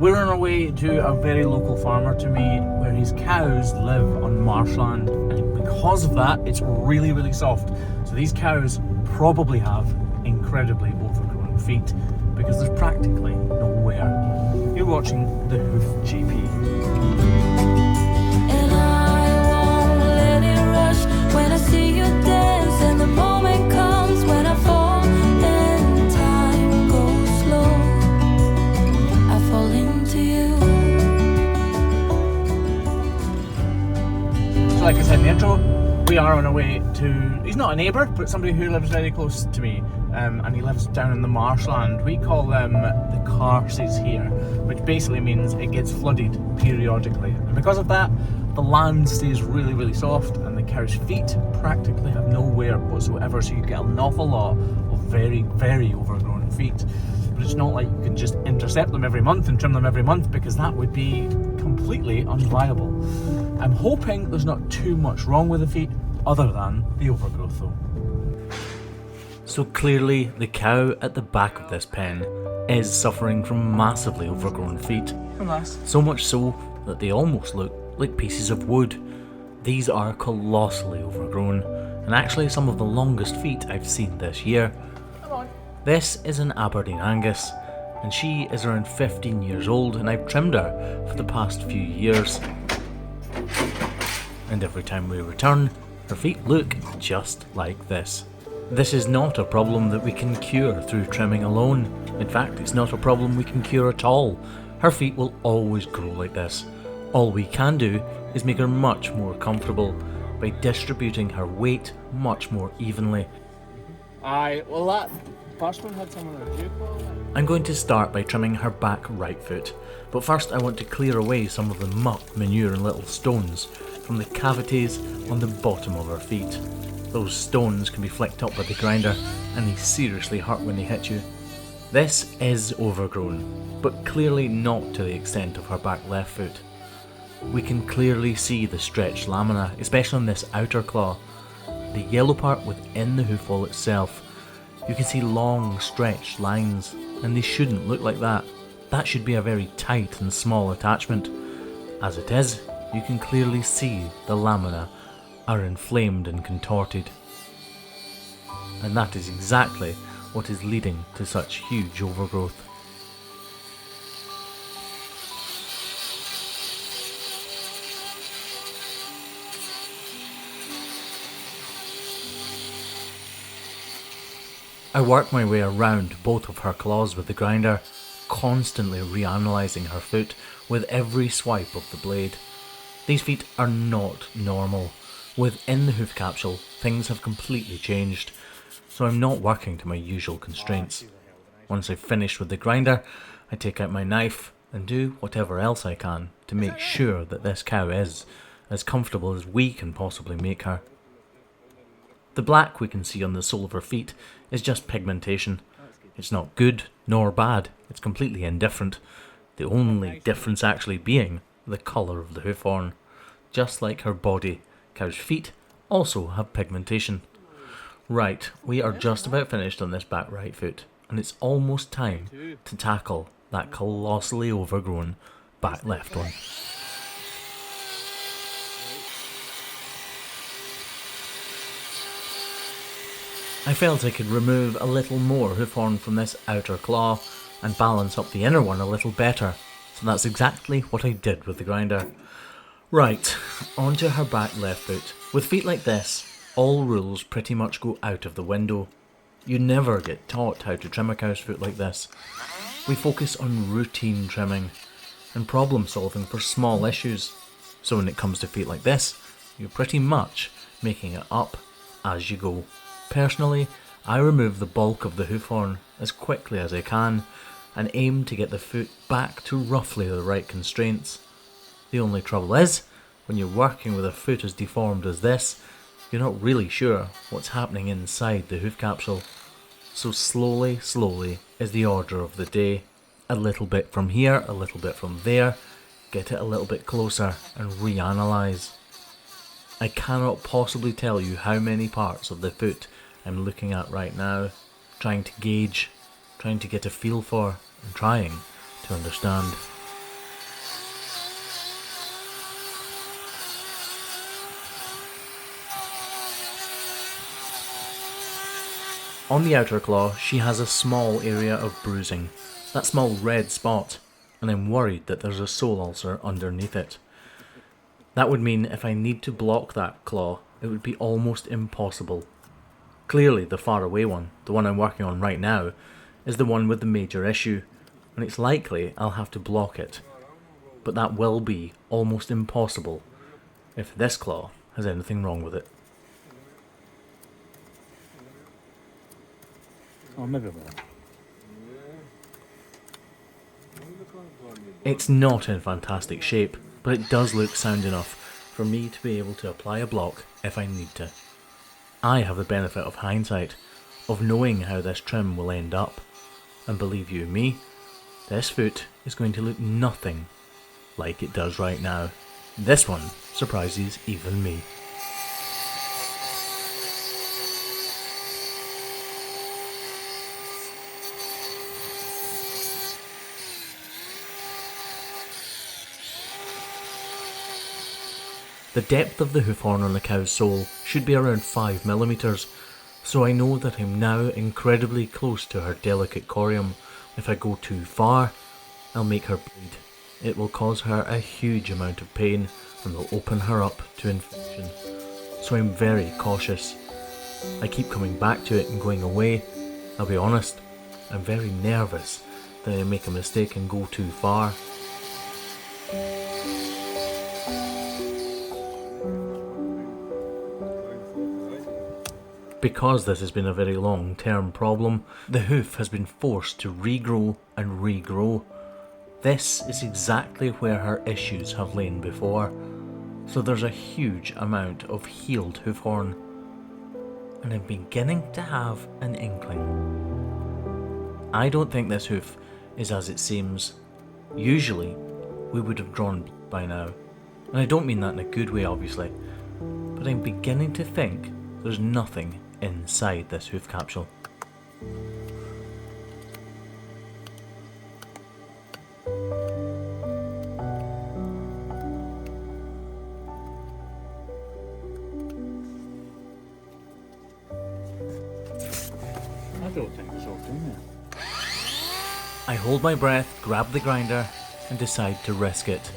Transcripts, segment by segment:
We're on our way to a very local farmer to me where his cows live on marshland, and because of that it's really, really soft. So these cows probably have incredibly overgrown feet because there's practically no wear. You're watching the Hoof GP. And I won't let it rush when I see you dance, and the moment comes when I fall and time goes slow. I fall into you. So like I said in the intro, we are on our way to, he's not a neighbour, but somebody who lives very close to me, and he lives down in the marshland. We call them the karses here, which basically means it gets flooded periodically. And because of that, the land stays really, really soft, and the cow's feet practically have no wear whatsoever, so you get an awful lot of very, very overgrown feet. But it's not like you can just intercept them every month and trim them every month, because that would be completely unviable. I'm hoping there's not too much wrong with the feet other than the overgrowth though. So clearly the cow at the back of this pen is suffering from massively overgrown feet. So much so that they almost look like pieces of wood. These are colossally overgrown, and actually some of the longest feet I've seen this year. This is an Aberdeen Angus, and she is around 15 years old, and I've trimmed her for the past few years. And every time we return, her feet look just like this. This is not a problem that we can cure through trimming alone. In fact, it's not a problem we can cure at all. Her feet will always grow like this. All we can do is make her much more comfortable by distributing her weight much more evenly. Well, that first one had some of the juke. I'm going to start by trimming her back right foot, but first I want to clear away some of the muck, manure and little stones from the cavities on the bottom of her feet. Those stones can be flicked up by the grinder, and they seriously hurt when they hit you. This is overgrown, but clearly not to the extent of her back left foot. We can clearly see the stretched lamina, especially on this outer claw. The yellow part within the hoof wall itself, you can see long stretched lines, and they shouldn't look like that. That should be a very tight and small attachment. As it is, you can clearly see the lamina are inflamed and contorted. And that is exactly what is leading to such huge overgrowth. I work my way around both of her claws with the grinder, constantly reanalysing her foot with every swipe of the blade. These feet are not normal. Within the hoof capsule, things have completely changed, so I'm not working to my usual constraints. Once I've finished with the grinder, I take out my knife and do whatever else I can to make sure that this cow is as comfortable as we can possibly make her. The black we can see on the sole of her feet is just pigmentation. It's not good nor bad, it's completely indifferent. The only difference actually being the colour of the hoof horn. Just like her body, cow's feet also have pigmentation. Right, we are just about finished on this back right foot, and it's almost time to tackle that colossally overgrown back left one. I felt I could remove a little more hoof horn from this outer claw and balance up the inner one a little better, so that's exactly what I did with the grinder. Right, onto her back left foot. With feet like this, all rules pretty much go out of the window. You never get taught how to trim a cow's foot like this. We focus on routine trimming and problem solving for small issues. So when it comes to feet like this, you're pretty much making it up as you go. Personally, I remove the bulk of the hoof horn as quickly as I can and aim to get the foot back to roughly the right constraints. The only trouble is, when you're working with a foot as deformed as this, you're not really sure what's happening inside the hoof capsule. So slowly is the order of the day. A little bit from here, a little bit from there, get it a little bit closer and reanalyze. I cannot possibly tell you how many parts of the foot I'm looking at right now, trying to gauge, trying to get a feel for, and trying to understand. On the outer claw, she has a small area of bruising, that small red spot, and I'm worried that there's a sole ulcer underneath it. That would mean if I need to block that claw, it would be almost impossible. Clearly the far away one, the one I'm working on right now, is the one with the major issue, and it's likely I'll have to block it. But that will be almost impossible if this claw has anything wrong with it. Oh, maybe more. It's not in fantastic shape, but it does look sound enough for me to be able to apply a block if I need to. I have the benefit of hindsight, of knowing how this trim will end up, and believe you me, this foot is going to look nothing like it does right now. This one surprises even me. The depth of the hoof horn on the cow's sole should be around 5mm, so I know that I'm now incredibly close to her delicate corium. If I go too far, I'll make her bleed. It will cause her a huge amount of pain and will open her up to infection. So I'm very cautious. I keep coming back to it and going away. I'll be honest, I'm very nervous that I make a mistake and go too far. Because this has been a very long-term problem, the hoof has been forced to regrow and regrow. This is exactly where her issues have lain before, so there's a huge amount of healed hoof horn, and I'm beginning to have an inkling. I don't think this hoof is as it seems. Usually, we would have drawn by now, and I don't mean that in a good way obviously, but I'm beginning to think there's nothing inside this hoof capsule. I don't think so, do you? I hold my breath, grab the grinder, and decide to risk it.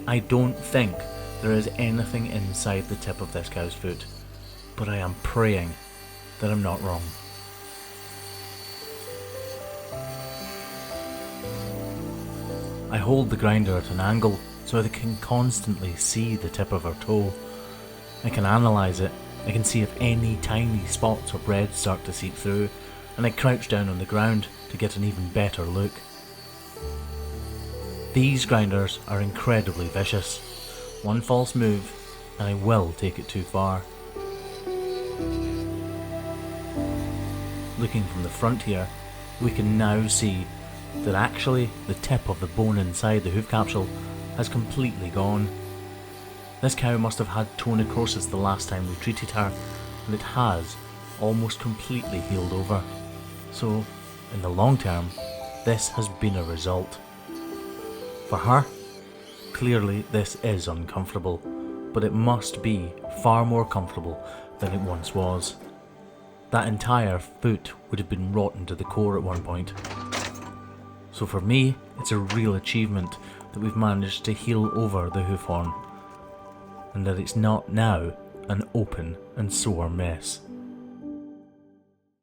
I don't think there is anything inside the tip of this cow's foot, but I am praying that I'm not wrong. I hold the grinder at an angle so I can constantly see the tip of her toe. I can analyse it, I can see if any tiny spots of red start to seep through, and I crouch down on the ground to get an even better look. These grinders are incredibly vicious. One false move and I will take it too far. Looking from the front here, we can now see that actually the tip of the bone inside the hoof capsule has completely gone. This cow must have had toe necrosis the last time we treated her, and it has almost completely healed over. So, in the long term, this has been a result. For her, clearly this is uncomfortable, but it must be far more comfortable than it once was. That entire foot would have been rotten to the core at one point. So for me, it's a real achievement that we've managed to heal over the hoof horn, and that it's not now an open and sore mess.